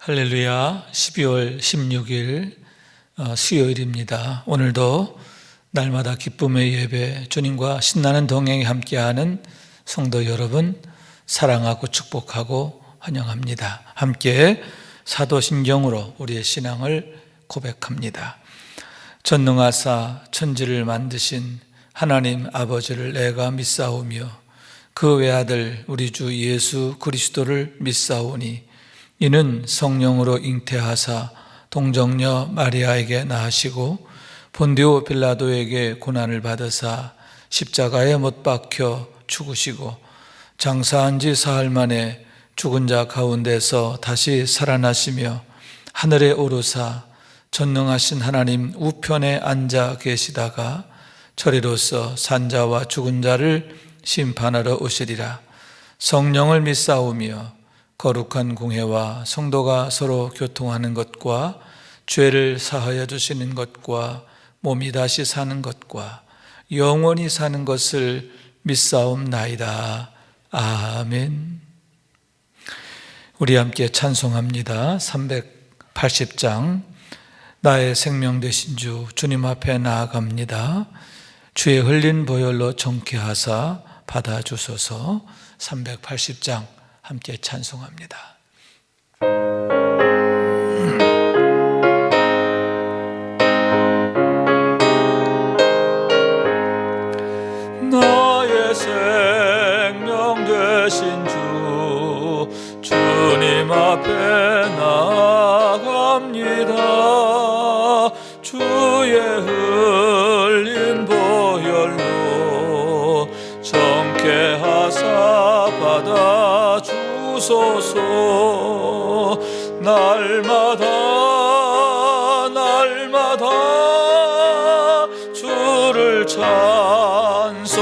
할렐루야. 12월 16일 수요일입니다. 오늘도 날마다 기쁨의 예배, 주님과 신나는 동행에 함께하는 성도 여러분 사랑하고 축복하고 환영합니다. 함께 사도신경으로 우리의 신앙을 고백합니다. 전능하사 천지를 만드신 하나님 아버지를 내가 믿사오며 그 외아들 우리 주 예수 그리스도를 믿사오니 이는 성령으로 잉태하사 동정녀 마리아에게 낳으시고 본디오 빌라도에게 고난을 받으사 십자가에 못 박혀 죽으시고 장사한 지 사흘 만에 죽은 자 가운데서 다시 살아나시며 하늘에 오르사 전능하신 하나님 우편에 앉아 계시다가 저리로서 산자와 죽은 자를 심판하러 오시리라. 성령을 믿사오며 거룩한 공회와 성도가 서로 교통하는 것과 죄를 사하여 주시는 것과 몸이 다시 사는 것과 영원히 사는 것을 믿사옵나이다. 아멘. 우리 함께 찬송합니다. 380장 나의 생명 되신 주 주님 앞에 나아갑니다. 주의 흘린 보혈로 정케하사 받아주소서. 380장 함께 찬송합니다. 나의 생명 되신 주 주님 앞에 나아갑니다. 주의 흘린 보혈로 정케하사 받아주소서. 날마다 주를 찬송하겠네.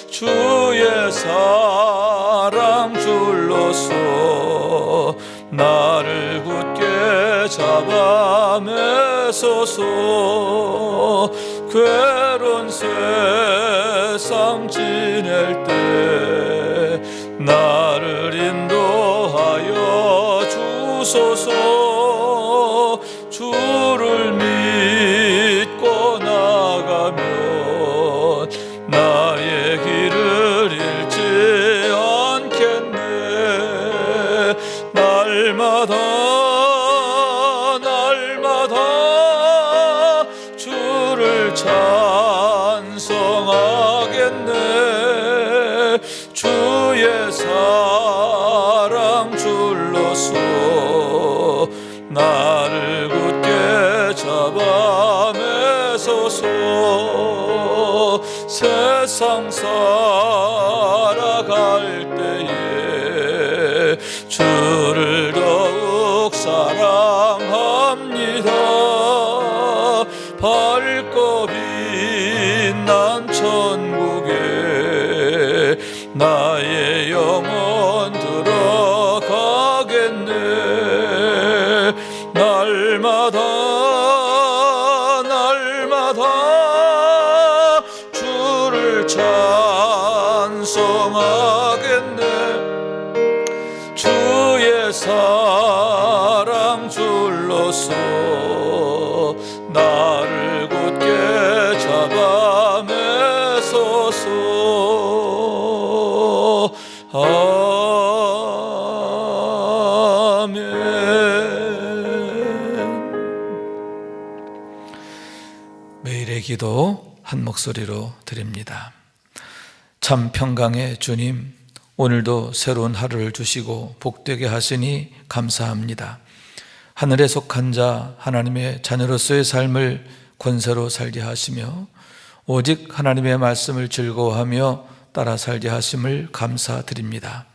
주의 사랑 줄로서 나를 굳게 잡아 매소서. 괴로운 세상 지낼 때 나를 인도하여 주소서. 주를 믿고 나가면 나의 길을 잃지 않겠네. 날마다 주를 찬송하겠네. 주의 사랑 줄로서 나를 굳게 잡아 매소서. 세상 살아갈 때에 주를 더욱 사랑합니다. 밝고 빛난 천국에 나의 영혼 들어가겠네. 날마다 주를 찬송하겠네. 주의 사랑 줄로서 나를 굳게 잡아 매소서. 매일의 기도 한 목소리로 드립니다. 참 평강의 주님, 오늘도 새로운 하루를 주시고 복되게 하시니 감사합니다. 하늘에 속한 자 하나님의 자녀로서의 삶을 권세로 살게 하시며 오직 하나님의 말씀을 즐거워하며 따라 살게 하심을 감사드립니다.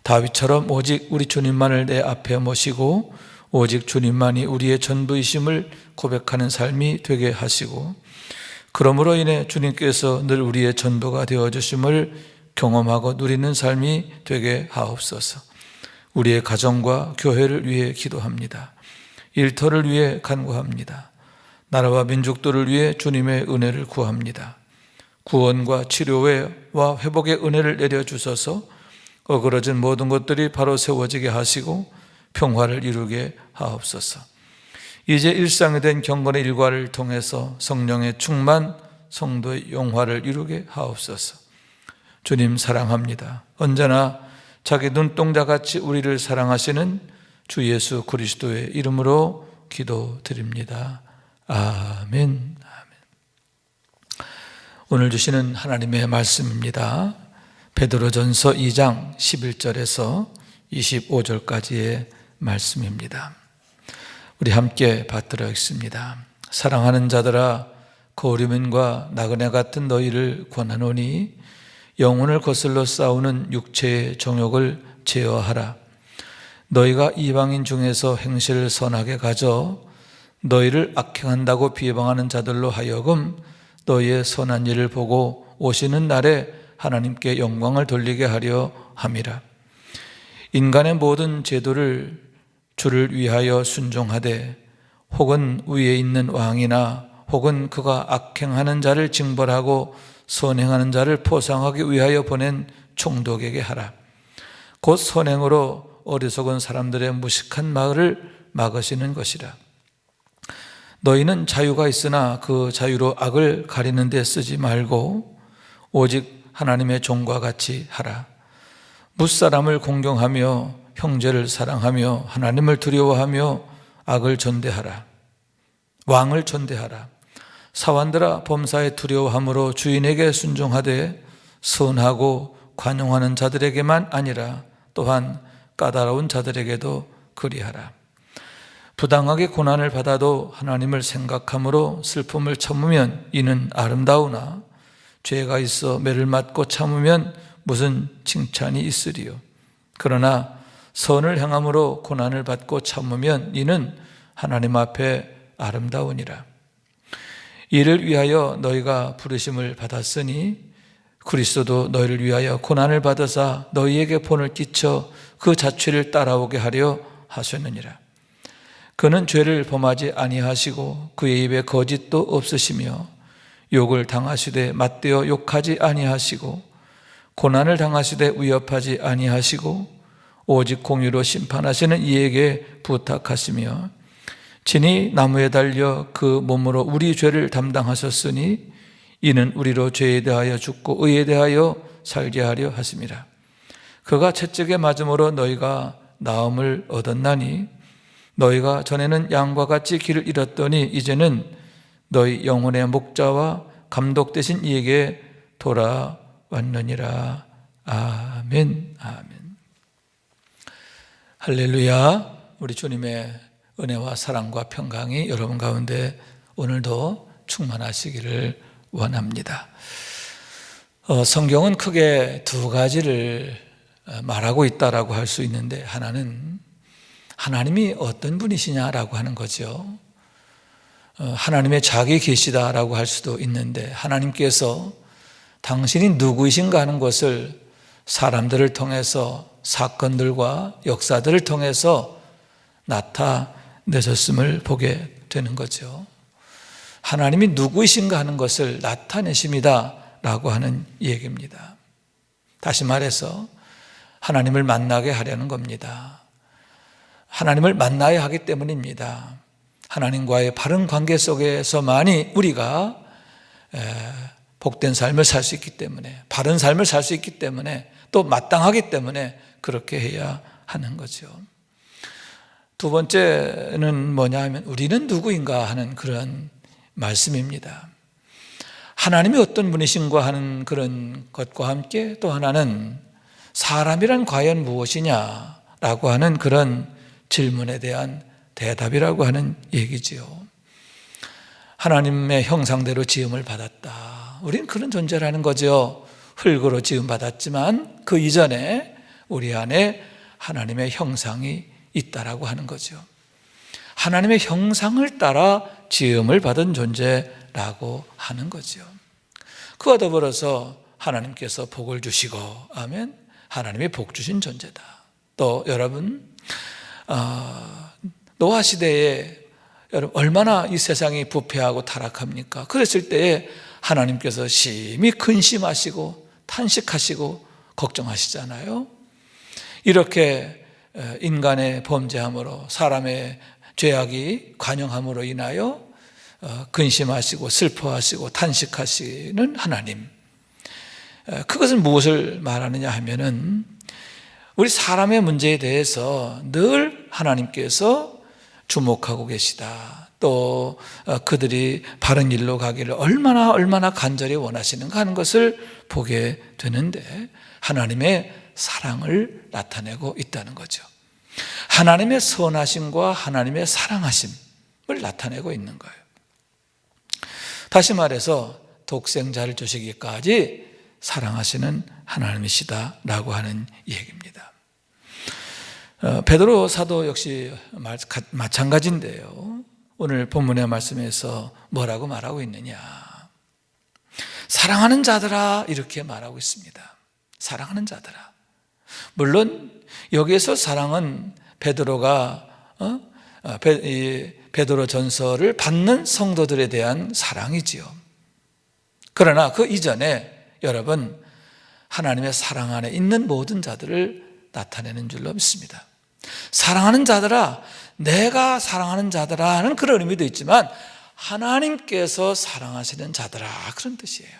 다윗처럼 오직 우리 주님만을 내 앞에 모시고 오직 주님만이 우리의 전부이심을 고백하는 삶이 되게 하시고, 그러므로 인해 주님께서 늘 우리의 전부가 되어주심을 경험하고 누리는 삶이 되게 하옵소서. 우리의 가정과 교회를 위해 기도합니다. 일터를 위해 간구합니다. 나라와 민족들을 위해 주님의 은혜를 구합니다. 구원과 치료와 회복의 은혜를 내려주셔서 어그러진 모든 것들이 바로 세워지게 하시고 평화를 이루게 하옵소서. 이제 일상이 된 경건의 일과를 통해서 성령의 충만, 성도의 용화를 이루게 하옵소서. 주님 사랑합니다. 언제나 자기 눈동자같이 우리를 사랑하시는 주 예수 그리스도의 이름으로 기도드립니다. 아멘. 오늘 주시는 하나님의 말씀입니다. 베드로전서 2장 11절에서 25절까지의 말씀입니다. 우리 함께 받들어 읽습니다. 사랑하는 자들아, 거리면과 나그네 같은 너희를 권하노니 영혼을 거슬러 싸우는 육체의 정욕을 제어하라. 너희가 이방인 중에서 행실을 선하게 가져 너희를 악행한다고 비방하는 자들로 하여금 너희의 선한 일을 보고 오시는 날에 하나님께 영광을 돌리게 하려 함이라. 인간의 모든 제도를 주를 위하여 순종하되 혹은 위에 있는 왕이나 혹은 그가 악행하는 자를 징벌하고 선행하는 자를 포상하기 위하여 보낸 총독에게 하라. 곧 선행으로 어리석은 사람들의 무식한 말을 막으시는 것이라. 너희는 자유가 있으나 그 자유로 악을 가리는 데 쓰지 말고 오직 하나님의 종과 같이 하라. 무사람을 공경하며 형제를 사랑하며 하나님을 두려워하며 악을 전대하라. 왕을 전대하라. 사환들아, 범사에 두려워함으로 주인에게 순종하되 선하고 관용하는 자들에게만 아니라 또한 까다로운 자들에게도 그리하라. 부당하게 고난을 받아도 하나님을 생각함으로 슬픔을 참으면 이는 아름다우나 죄가 있어 매를 맞고 참으면 무슨 칭찬이 있으리요. 그러나 선을 행함으로 고난을 받고 참으면 이는 하나님 앞에 아름다우니라. 이를 위하여 너희가 부르심을 받았으니 그리스도도 너희를 위하여 고난을 받으사 너희에게 본을 끼쳐 그 자취를 따라오게 하려 하셨느니라. 그는 죄를 범하지 아니하시고 그의 입에 거짓도 없으시며 욕을 당하시되 맞대어 욕하지 아니하시고 고난을 당하시되 위협하지 아니하시고 오직 공의로 심판하시는 이에게 부탁하시며 친히 나무에 달려 그 몸으로 우리 죄를 담당하셨으니 이는 우리로 죄에 대하여 죽고 의에 대하여 살게 하려 하심이라. 그가 채찍에 맞음으로 너희가 나음을 얻었나니 너희가 전에는 양과 같이 길을 잃었더니 이제는 너희 영혼의 목자와 감독 되신 이에게 돌아왔느니라. 아멘. 아멘. 할렐루야. 우리 주님의 은혜와 사랑과 평강이 여러분 가운데 오늘도 충만하시기를 원합니다. 성경은 크게 두 가지를 말하고 있다라고 할 수 있는데, 하나는 하나님이 어떤 분이시냐라고 하는 거죠. 하나님의 자기 계시다라고 할 수도 있는데, 하나님께서 당신이 누구이신가 하는 것을 사람들을 통해서, 사건들과 역사들을 통해서 나타내셨음을 보게 되는 거죠. 하나님이 누구이신가 하는 것을 나타내십니다 라고 하는 얘기입니다. 다시 말해서 하나님을 만나게 하려는 겁니다. 하나님을 만나야 하기 때문입니다. 하나님과의 바른 관계 속에서만이 우리가 복된 삶을 살 수 있기 때문에, 바른 삶을 살 수 있기 때문에, 또 마땅하기 때문에 그렇게 해야 하는 거죠. 두 번째는 뭐냐 하면 우리는 누구인가 하는 그런 말씀입니다. 하나님이 어떤 분이신가 하는 그런 것과 함께 또 하나는 사람이란 과연 무엇이냐라고 하는 그런 질문에 대한 대답이라고 하는 얘기지요. 하나님의 형상대로 지음을 받았다. 우리는 그런 존재라는 거죠. 흙으로 지음받았지만 그 이전에 우리 안에 하나님의 형상이 있다라고 하는 거죠. 하나님의 형상을 따라 지음을 받은 존재라고 하는 거죠. 그와 더불어서 하나님께서 복을 주시고, 아멘, 하나님의 복 주신 존재다. 또 여러분, 노아 시대에 여러분 얼마나 이 세상이 부패하고 타락합니까? 그랬을 때에 하나님께서 심히 근심하시고 탄식하시고 걱정하시잖아요. 이렇게 인간의 범죄함으로 사람의 죄악이 관영함으로 인하여 근심하시고 슬퍼하시고 탄식하시는 하나님, 그것은 무엇을 말하느냐 하면은 우리 사람의 문제에 대해서 늘 하나님께서 주목하고 계시다, 또 그들이 바른 일로 가기를 얼마나 간절히 원하시는가 하는 것을 보게 되는데, 하나님의 사랑을 나타내고 있다는 거죠. 하나님의 선하심과 하나님의 사랑하심을 나타내고 있는 거예요. 다시 말해서 독생자를 주시기까지 사랑하시는 하나님이시다라고 하는 얘기입니다. 베드로 사도 역시 마찬가지인데요. 오늘 본문의 말씀에서 뭐라고 말하고 있느냐? 사랑하는 자들아, 이렇게 말하고 있습니다. 사랑하는 자들아. 물론 여기에서 사랑은 베드로가 베드로 전서를 받는 성도들에 대한 사랑이지요. 그러나 그 이전에 여러분, 하나님의 사랑 안에 있는 모든 자들을 나타내는 줄로 믿습니다. 사랑하는 자들아, 내가 사랑하는 자들아 하는 그런 의미도 있지만 하나님께서 사랑하시는 자들아, 그런 뜻이에요.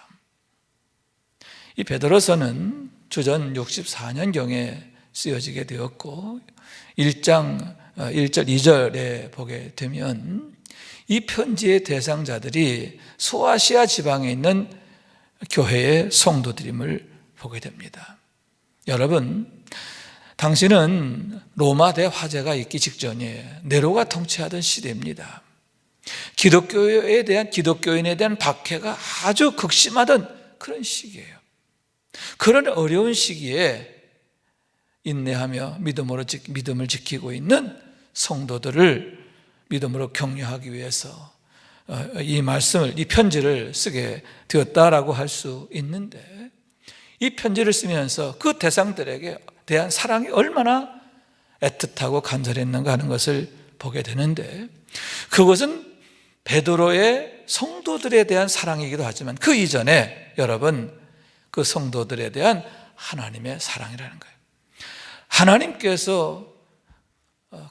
이 베드로서는 주전 64년경에 쓰여지게 되었고 1장 1절 2절에 보게 되면 이 편지의 대상자들이 소아시아 지방에 있는 교회의 성도들임을 보게 됩니다. 여러분, 당시는 로마 대화재가 있기 직전에 네로가 통치하던 시대입니다. 기독교인에 대한 박해가 아주 극심하던 그런 시기예요. 그런 어려운 시기에 인내하며 믿음을 지키고 있는 성도들을 믿음으로 격려하기 위해서 이 편지를 쓰게 되었다라고 할 수 있는데, 이 편지를 쓰면서 그 대상들에게 대한 사랑이 얼마나 애틋하고 간절했는가 하는 것을 보게 되는데, 그것은 베드로의 성도들에 대한 사랑이기도 하지만 그 이전에 여러분, 그 성도들에 대한 하나님의 사랑이라는 거예요. 하나님께서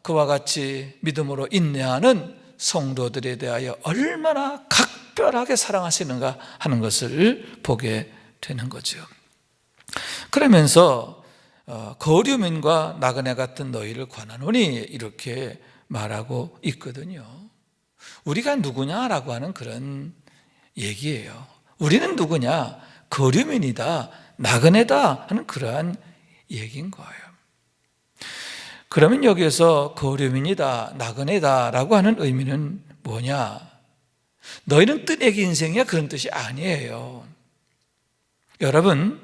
그와 같이 믿음으로 인내하는 성도들에 대하여 얼마나 각별하게 사랑하시는가 하는 것을 보게 되는 거죠. 그러면서 거류민과 나그네 같은 너희를 관하노니 이렇게 말하고 있거든요. 우리가 누구냐라고 하는 그런 얘기예요. 우리는 누구냐? 거류민이다, 나그네다 하는 그러한 얘기인 거예요. 그러면 여기에서 거류민이다, 나그네다라고 하는 의미는 뭐냐? 너희는 뜨내기 인생이야, 그런 뜻이 아니에요. 여러분,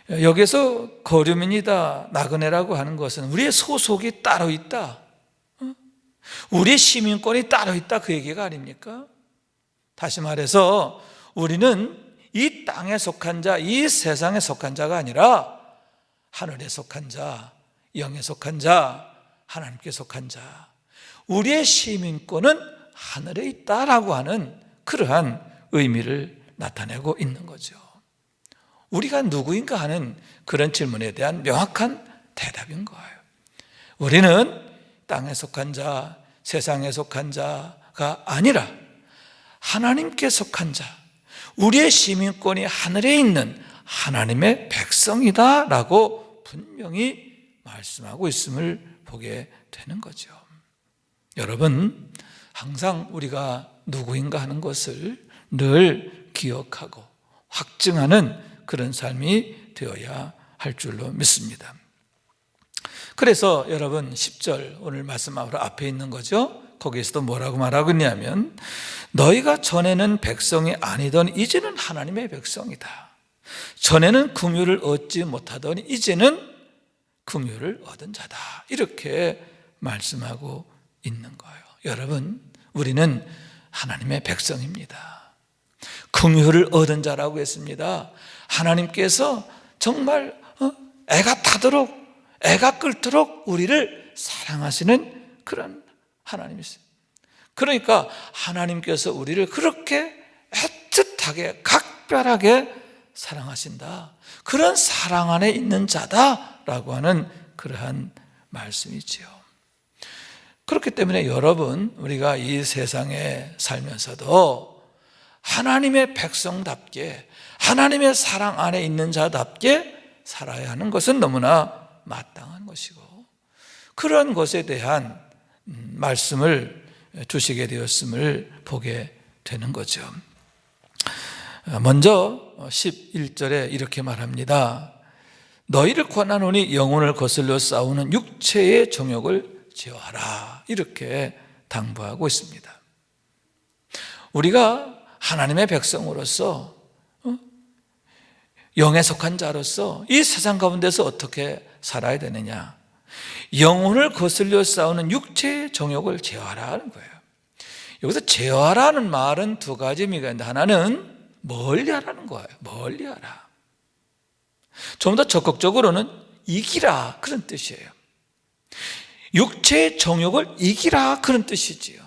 여기에서 거류민이다, 나그네라고 하는 것은 우리의 소속이 따로 있다, 우리의 시민권이 따로 있다, 그 얘기가 아닙니까? 다시 말해서 우리는 이 땅에 속한 자, 이 세상에 속한 자가 아니라 하늘에 속한 자, 영에 속한 자, 하나님께 속한 자, 우리의 시민권은 하늘에 있다라고 하는 그러한 의미를 나타내고 있는 거죠. 우리가 누구인가 하는 그런 질문에 대한 명확한 대답인 거예요. 우리는 땅에 속한 자, 세상에 속한 자가 아니라 하나님께 속한 자, 우리의 시민권이 하늘에 있는 하나님의 백성이다라고 분명히 말씀하고 있음을 보게 되는 거죠. 여러분, 항상 우리가 누구인가 하는 것을 늘 기억하고 확증하는 그런 삶이 되어야 할 줄로 믿습니다. 그래서 여러분 10절 오늘 말씀 앞에 있는 거죠. 거기에서도 뭐라고 말하고 있냐면 너희가 전에는 백성이 아니던 이제는 하나님의 백성이다. 전에는 긍휼을 얻지 못하더니 이제는 긍휼을 얻은 자다. 이렇게 말씀하고 있는 거예요. 여러분, 우리는 하나님의 백성입니다. 긍휼을 얻은 자라고 했습니다. 하나님께서 정말 애가 타도록, 애가 끓도록 우리를 사랑하시는 그런 하나님이세요. 그러니까 하나님께서 우리를 그렇게 애틋하게 각별하게 사랑하신다, 그런 사랑 안에 있는 자다 라고 하는 그러한 말씀이지요. 그렇기 때문에 여러분, 우리가 이 세상에 살면서도 하나님의 백성답게, 하나님의 사랑 안에 있는 자답게 살아야 하는 것은 너무나 마땅한 것이고, 그런 것에 대한 말씀을 주시게 되었음을 보게 되는 거죠. 먼저 11절에 이렇게 말합니다. 너희를 권하노니 영혼을 거슬러 싸우는 육체의 정욕을 제어하라, 이렇게 당부하고 있습니다. 우리가 하나님의 백성으로서, 영에 속한 자로서 이 세상 가운데서 어떻게 살아야 되느냐, 영혼을 거슬려 싸우는 육체의 정욕을 제어하라 하는 거예요. 여기서 제어하라는 말은 두 가지 의미가 있는데, 하나는 멀리하라는 거예요. 멀리하라. 좀 더 적극적으로는 이기라, 그런 뜻이에요. 육체의 정욕을 이기라, 그런 뜻이지요.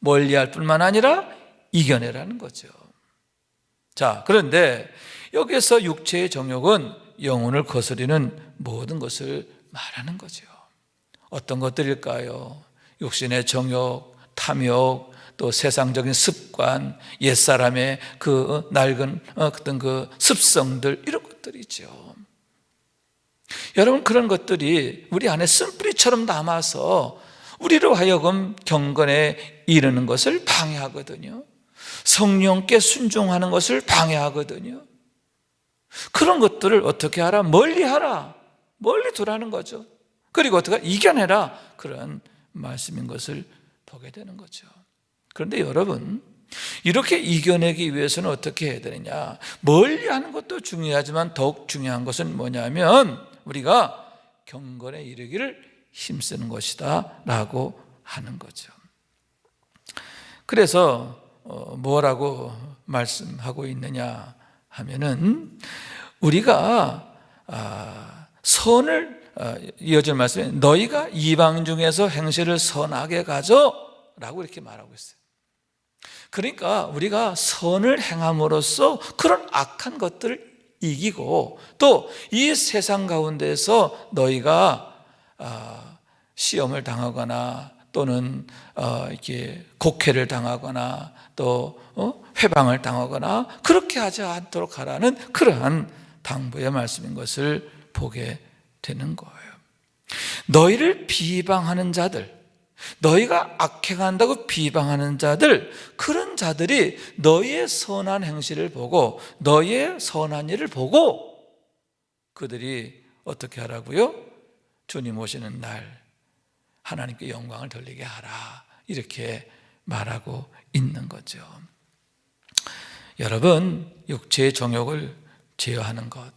멀리할 뿐만 아니라 이겨내라는 거죠. 자, 그런데 여기서 육체의 정욕은 영혼을 거스리는 모든 것을 말하는 거죠. 어떤 것들일까요? 육신의 정욕, 탐욕, 또 세상적인 습관, 옛사람의 그 낡은 어떤 그 습성들, 이런 것들이죠. 여러분, 그런 것들이 우리 안에 쓴뿌리처럼 남아서 우리로 하여금 경건에 이르는 것을 방해하거든요. 성령께 순종하는 것을 방해하거든요. 그런 것들을 어떻게 하라? 멀리하라. 멀리 두라는 거죠. 그리고 어떻게 이겨내라, 그런 말씀인 것을 보게 되는 거죠. 그런데 여러분, 이렇게 이겨내기 위해서는 어떻게 해야 되느냐? 멀리하는 것도 중요하지만 더욱 중요한 것은 뭐냐면 우리가 경건에 이르기를 힘쓰는 것이다 라고 하는 거죠. 그래서 뭐라고 말씀하고 있느냐 하면은, 우리가 선을, 이어질 말씀에 너희가 이방 중에서 행실을 선하게 가져 라고 이렇게 말하고 있어요. 그러니까 우리가 선을 행함으로써 그런 악한 것들을 이기고, 또 이 세상 가운데서 너희가 시험을 당하거나 또는 이렇게 곡해를 당하거나 또 회방을 당하거나 그렇게 하지 않도록 하라는 그러한 당부의 말씀인 것을 보게 되는 거예요. 너희를 비방하는 자들, 너희가 악행한다고 비방하는 자들, 그런 자들이 너희의 선한 행실을 보고 너희의 선한 일을 보고 그들이 어떻게 하라고요? 주님 오시는 날 하나님께 영광을 돌리게 하라, 이렇게 말하고 있는 거죠. 여러분, 육체의 정욕을 제어하는 것,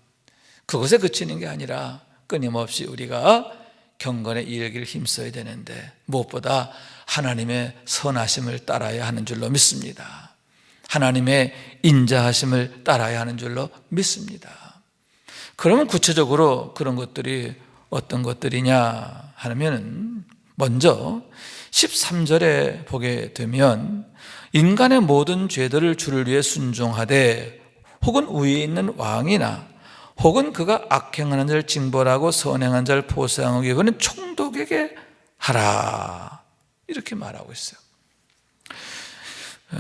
그것에 그치는 게 아니라 끊임없이 우리가 경건에 이르기를 힘써야 되는데, 무엇보다 하나님의 선하심을 따라야 하는 줄로 믿습니다. 하나님의 인자하심을 따라야 하는 줄로 믿습니다. 그러면 구체적으로 그런 것들이 어떤 것들이냐 하면, 먼저 13절에 보게 되면 인간의 모든 죄들을 주를 위해 순종하되 혹은 위에 있는 왕이나 혹은 그가 악행하는 자를 징벌하고 선행한 자를 보상하기 위하는 총독에게 하라, 이렇게 말하고 있어요.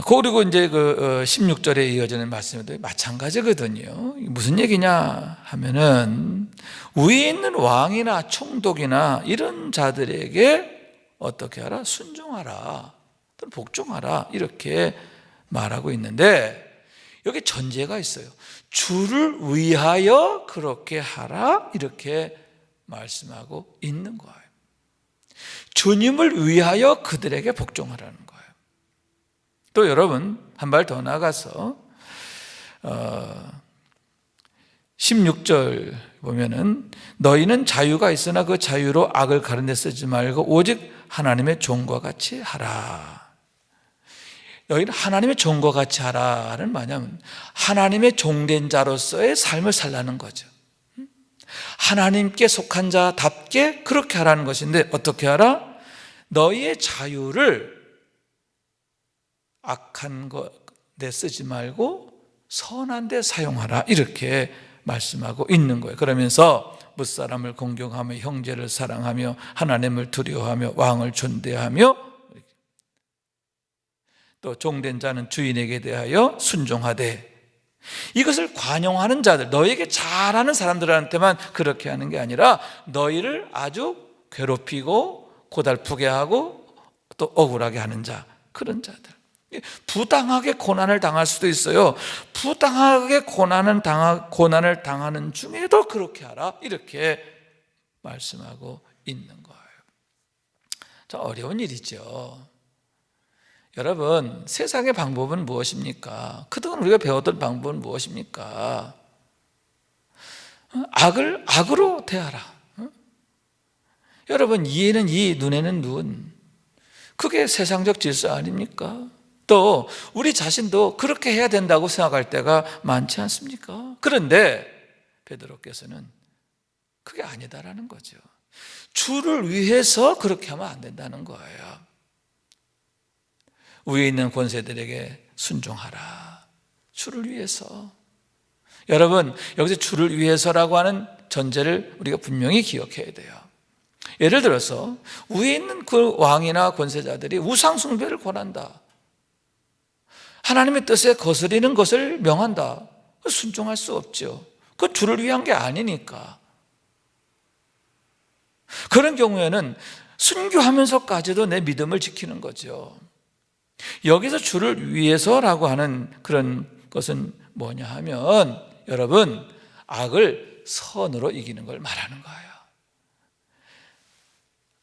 그리고 이제 16절에 이어지는 말씀도 마찬가지거든요. 무슨 얘기냐 하면은, 위에 있는 왕이나 총독이나 이런 자들에게 어떻게 하라? 순종하라, 또는 복종하라, 이렇게 말하고 있는데, 여기 전제가 있어요. 주를 위하여 그렇게 하라, 이렇게 말씀하고 있는 거예요. 주님을 위하여 그들에게 복종하라는 거예요. 또 여러분, 한 발 더 나가서 16절 보면은, 너희는 자유가 있으나 그 자유로 악을 가르내 쓰지 말고 오직 하나님의 종과 같이 하라. 여기는 하나님의 종과 같이 하라는 뭐냐면 하나님의 종된 자로서의 삶을 살라는 거죠. 하나님께 속한 자답게 그렇게 하라는 것인데, 어떻게 하라? 너희의 자유를 악한 것에 쓰지 말고 선한 데 사용하라, 이렇게 말씀하고 있는 거예요. 그러면서 무사람을 공경하며 형제를 사랑하며 하나님을 두려워하며 왕을 존대하며 또 종된 자는 주인에게 대하여 순종하되 이것을 관용하는 자들, 너에게 잘하는 사람들한테만 그렇게 하는 게 아니라 너희를 아주 괴롭히고 고달프게 하고 또 억울하게 하는 자, 그런 자들, 부당하게 고난을 당할 수도 있어요. 부당하게 고난을 당하는 중에도 그렇게 하라, 이렇게 말씀하고 있는 거예요. 참 어려운 일이죠. 여러분, 세상의 방법은 무엇입니까? 그동안 우리가 배웠던 방법은 무엇입니까? 악을 악으로 대하라. 여러분, 이에는 이, 눈에는 눈. 그게 세상적 질서 아닙니까? 또 우리 자신도 그렇게 해야 된다고 생각할 때가 많지 않습니까? 그런데 베드로께서는 그게 아니다라는 거죠. 주를 위해서 그렇게 하면 안 된다는 거예요. 위에 있는 권세들에게 순종하라. 주를 위해서. 여러분, 여기서 주를 위해서라고 하는 전제를 우리가 분명히 기억해야 돼요. 예를 들어서 위에 있는 그 왕이나 권세자들이 우상 숭배를 권한다, 하나님의 뜻에 거스리는 것을 명한다, 순종할 수 없죠. 그건 주를 위한 게 아니니까. 그런 경우에는 순교하면서까지도 내 믿음을 지키는 거죠. 여기서 주를 위해서라고 하는 그런 것은 뭐냐 하면, 여러분, 악을 선으로 이기는 걸 말하는 거예요.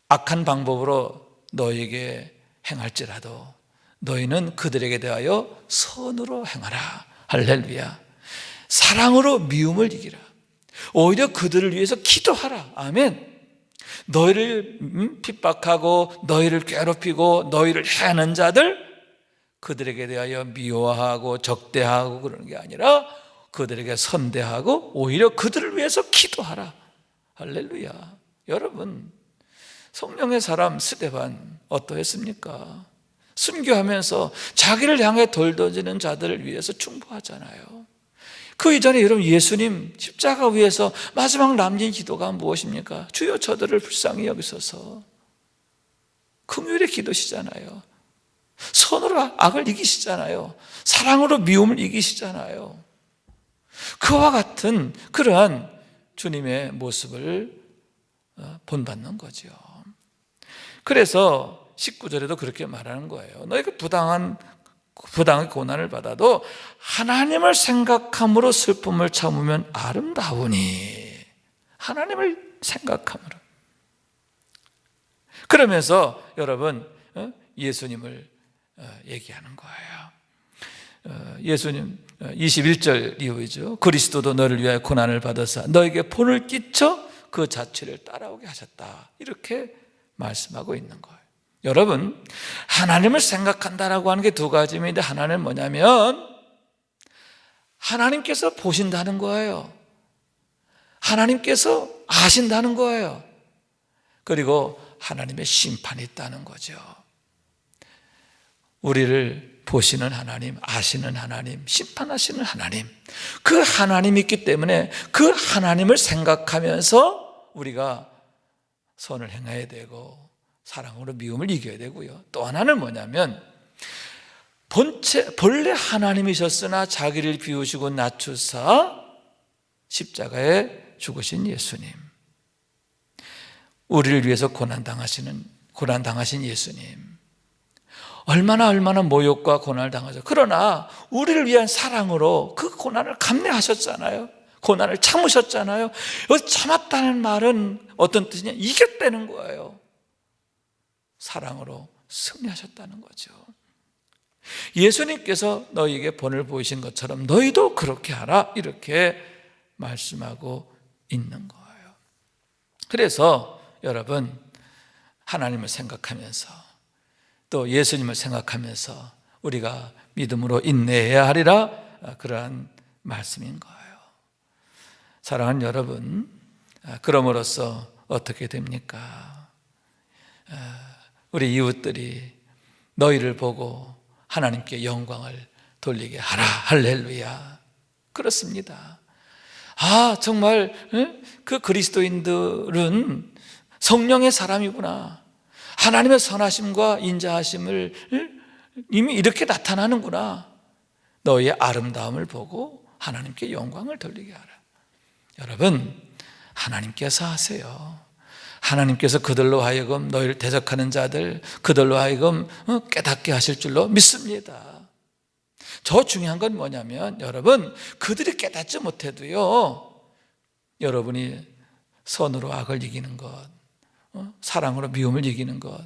악한 방법으로 너에게 행할지라도 너희는 그들에게 대하여 선으로 행하라. 할렐루야. 사랑으로 미움을 이기라. 오히려 그들을 위해서 기도하라. 아멘. 너희를 핍박하고 너희를 괴롭히고 너희를 해하는 자들, 그들에게 대하여 미워하고 적대하고 그러는 게 아니라 그들에게 선대하고 오히려 그들을 위해서 기도하라. 할렐루야. 여러분, 성령의 사람 스데반 어떠했습니까? 순교하면서 자기를 향해 돌 던지는 자들을 위해서 충고하잖아요. 그 이전에 여러분, 예수님 십자가 위에서 마지막 남긴 기도가 무엇입니까? 주여 저들을 불쌍히 여기소서. 긍휼의 기도시잖아요. 선으로 악을 이기시잖아요. 사랑으로 미움을 이기시잖아요. 그와 같은 그러한 주님의 모습을 본받는 거죠. 그래서 19절에도 그렇게 말하는 거예요. 너희가 부당하게 고난을 받아도 하나님을 생각함으로 슬픔을 참으면 아름다우니. 하나님을 생각함으로. 그러면서 여러분, 예수님을 얘기하는 거예요. 예수님 21절 이후이죠. 그리스도도 너를 위하여 고난을 받아서 너에게 본을 끼쳐 그 자취를 따라오게 하셨다, 이렇게 말씀하고 있는 거예요. 여러분, 하나님을 생각한다라고 하는 게 두 가지인데, 하나는 뭐냐면 하나님께서 보신다는 거예요. 하나님께서 아신다는 거예요. 그리고 하나님의 심판이 있다는 거죠. 우리를 보시는 하나님, 아시는 하나님, 심판하시는 하나님, 그 하나님이 있기 때문에 그 하나님을 생각하면서 우리가 선을 행해야 되고 사랑으로 미움을 이겨야 되고요. 또 하나는 뭐냐면 본래 하나님이셨으나 자기를 비우시고 낮추사 십자가에 죽으신 예수님, 우리를 위해서 고난당하신 예수님, 얼마나 모욕과 고난을 당하죠. 그러나 우리를 위한 사랑으로 그 고난을 감내하셨잖아요. 고난을 참으셨잖아요. 여기 참았다는 말은 어떤 뜻이냐? 이겼다는 거예요. 사랑으로 승리하셨다는 거죠. 예수님께서 너희에게 본을 보이신 것처럼 너희도 그렇게 하라, 이렇게 말씀하고 있는 거예요. 그래서 여러분, 하나님을 생각하면서 또 예수님을 생각하면서 우리가 믿음으로 인내해야 하리라, 그러한 말씀인 거예요. 사랑하는 여러분, 그럼으로써 어떻게 됩니까? 우리 이웃들이 너희를 보고 하나님께 영광을 돌리게 하라. 할렐루야. 그렇습니다. 정말 그 그리스도인들은 성령의 사람이구나. 하나님의 선하심과 인자하심을 이미 이렇게 나타나는구나. 너희의 아름다움을 보고 하나님께 영광을 돌리게 하라. 여러분, 하나님께서 하세요. 하나님께서 그들로 하여금 너희를 대적하는 자들, 그들로 하여금 깨닫게 하실 줄로 믿습니다. 더 중요한 건 뭐냐면, 여러분, 그들이 깨닫지 못해도요, 여러분이 선으로 악을 이기는 것, 사랑으로 미움을 이기는 것,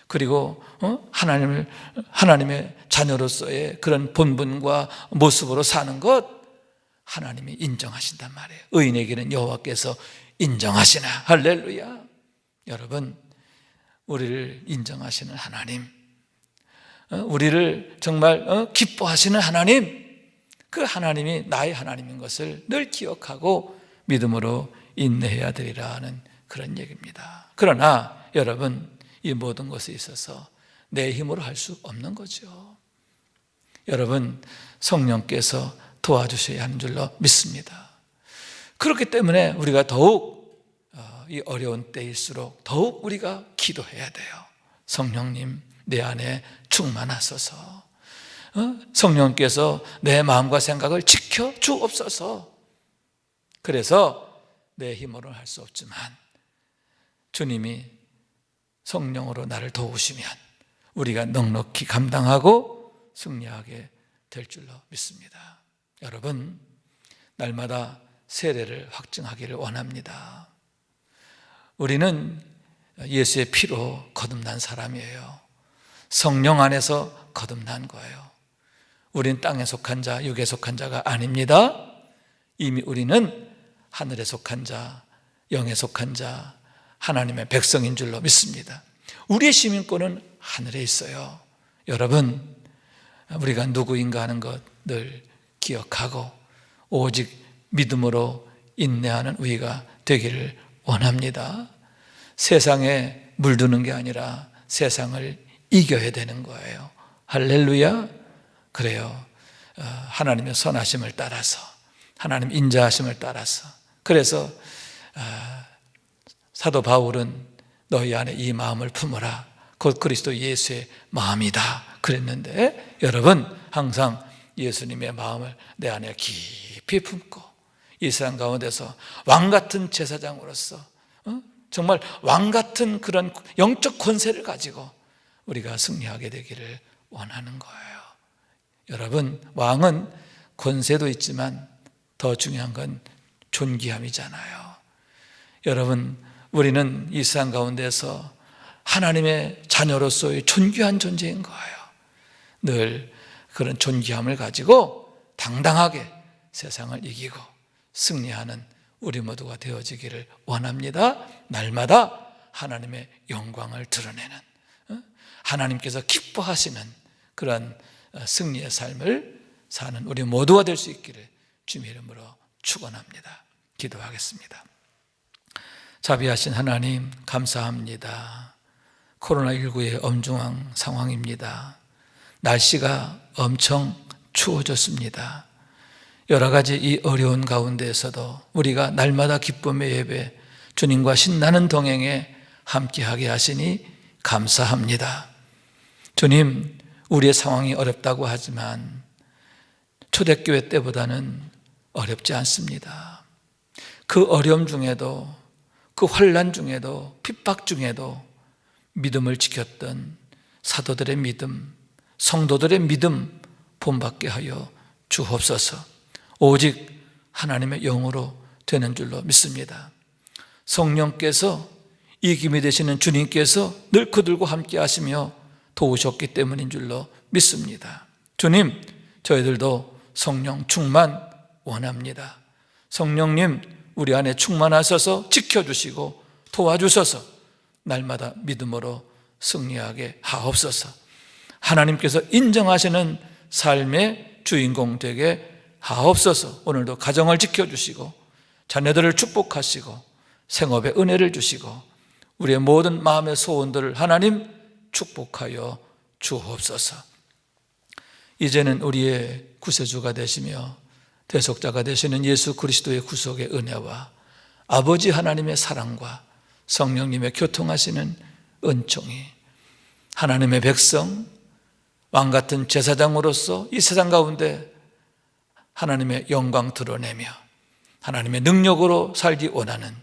그리고 하나님의 자녀로서의 그런 본분과 모습으로 사는 것, 하나님이 인정하신단 말이에요. 의인에게는 여호와께서 인정하시나. 할렐루야. 여러분, 우리를 인정하시는 하나님, 우리를 정말 기뻐하시는 하나님, 그 하나님이 나의 하나님인 것을 늘 기억하고 믿음으로 인내해야 되리라는 그런 얘기입니다. 그러나 여러분, 이 모든 것에 있어서 내 힘으로 할 수 없는 거죠. 여러분, 성령께서 도와주셔야 하는 줄로 믿습니다. 그렇기 때문에 우리가 더욱 이 어려운 때일수록 더욱 우리가 기도해야 돼요. 성령님, 내 안에 충만하소서. 성령께서 내 마음과 생각을 지켜 주옵소서. 그래서 내 힘으로는 할 수 없지만 주님이 성령으로 나를 도우시면 우리가 넉넉히 감당하고 승리하게 될 줄로 믿습니다. 여러분, 날마다 세례를 확증하기를 원합니다. 우리는 예수의 피로 거듭난 사람이에요. 성령 안에서 거듭난 거예요. 우린 땅에 속한 자, 육에 속한 자가 아닙니다. 이미 우리는 하늘에 속한 자, 영에 속한 자, 하나님의 백성인 줄로 믿습니다. 우리의 시민권은 하늘에 있어요. 여러분, 우리가 누구인가 하는 것 늘 기억하고 오직 믿음으로 인내하는 우리가 되기를 원합니다. 세상에 물드는 게 아니라 세상을 이겨야 되는 거예요. 할렐루야. 그래요. 하나님의 선하심을 따라서, 하나님 인자하심을 따라서. 그래서 사도 바울은 너희 안에 이 마음을 품어라. 곧 그리스도 예수의 마음이다 그랬는데, 여러분, 항상 예수님의 마음을 내 안에 깊이 품고 이 세상 가운데서 왕같은 제사장으로서 정말 왕같은 그런 영적 권세를 가지고 우리가 승리하게 되기를 원하는 거예요. 여러분, 왕은 권세도 있지만 더 중요한 건 존귀함이잖아요. 여러분, 우리는 이 세상 가운데서 하나님의 자녀로서의 존귀한 존재인 거예요. 늘 그런 존귀함을 가지고 당당하게 세상을 이기고 승리하는 우리 모두가 되어지기를 원합니다. 날마다 하나님의 영광을 드러내는, 하나님께서 기뻐하시는 그런 승리의 삶을 사는 우리 모두가 될 수 있기를 주님의 이름으로 축원합니다. 기도하겠습니다. 자비하신 하나님, 감사합니다. 코로나19의 엄중한 상황입니다. 날씨가 엄청 추워졌습니다. 여러 가지 이 어려운 가운데에서도 우리가 날마다 기쁨의 예배, 주님과 신나는 동행에 함께하게 하시니 감사합니다. 주님, 우리의 상황이 어렵다고 하지만 초대교회 때보다는 어렵지 않습니다. 그 어려움 중에도, 그 환난 중에도, 핍박 중에도 믿음을 지켰던 사도들의 믿음, 성도들의 믿음 본받게 하여 주옵소서. 오직 하나님의 영으로 되는 줄로 믿습니다. 성령께서 이김이 되시는 주님께서 늘 그들과 함께 하시며 도우셨기 때문인 줄로 믿습니다. 주님, 저희들도 성령 충만 원합니다. 성령님, 우리 안에 충만하셔서 지켜주시고 도와주셔서 날마다 믿음으로 승리하게 하옵소서. 하나님께서 인정하시는 삶의 주인공 되게 하옵소서. 오늘도 가정을 지켜주시고 자녀들을 축복하시고 생업에 은혜를 주시고 우리의 모든 마음의 소원들을 하나님 축복하여 주옵소서. 이제는 우리의 구세주가 되시며 대속자가 되시는 예수 그리스도의 구속의 은혜와 아버지 하나님의 사랑과 성령님의 교통하시는 은총이 하나님의 백성, 왕같은 제사장으로서 이 세상 가운데 하나님의 영광 드러내며 하나님의 능력으로 살기 원하는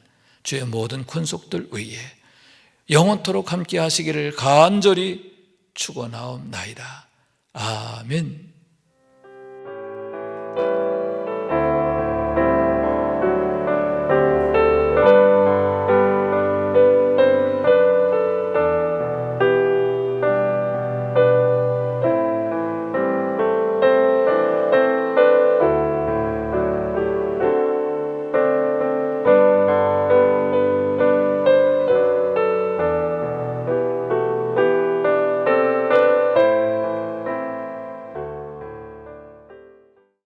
주의 모든 권속들 위에 영원토록 함께 하시기를 간절히 축원하옵나이다. 아멘.